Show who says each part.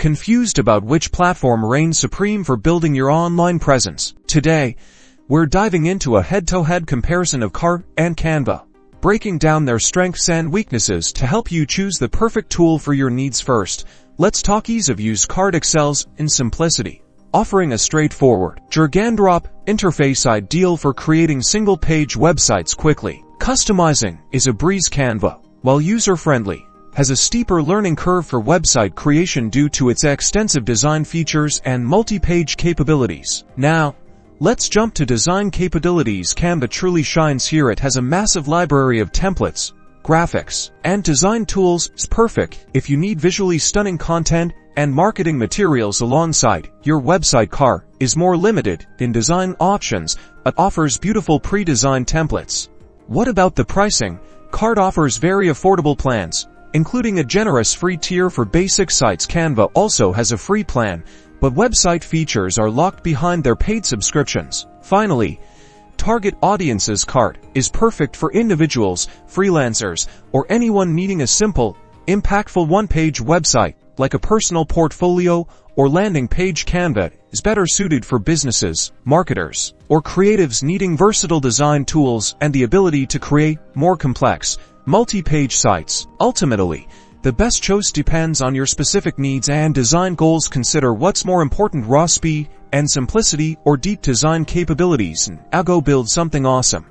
Speaker 1: Confused about which platform reigns supreme for building your online presence? Today, we're diving into a head-to-head comparison of Cart and Canva, breaking down their strengths and weaknesses to help you choose the perfect tool for your needs. First, let's talk ease of use. Cart excels in simplicity, offering a straightforward, drag-and-drop interface ideal for creating single-page websites quickly. Customizing is a breeze. Canva, while user-friendly, has a steeper learning curve for website creation due to its extensive design features and multi-page capabilities. Now, let's jump to design capabilities. Canva truly shines here. It has a massive library of templates, graphics, and design tools. It's perfect if you need visually stunning content and marketing materials alongside your website. Cart is more limited in design options, but offers beautiful pre-designed templates. What about the pricing? Cart offers very affordable plans, including a generous free tier for basic sites. Canva also has a free plan, but website features are locked behind their paid subscriptions. Finally, target audiences. Cart is perfect for individuals, freelancers, or anyone needing a simple, impactful one-page website, like a personal portfolio or landing page. Canva is better suited for businesses, marketers, or creatives needing versatile design tools and the ability to create more complex, multi-page sites. Ultimately, the best choice depends on your specific needs and design goals. Consider what's more important, raw speed and simplicity or deep design capabilities, and go build something awesome.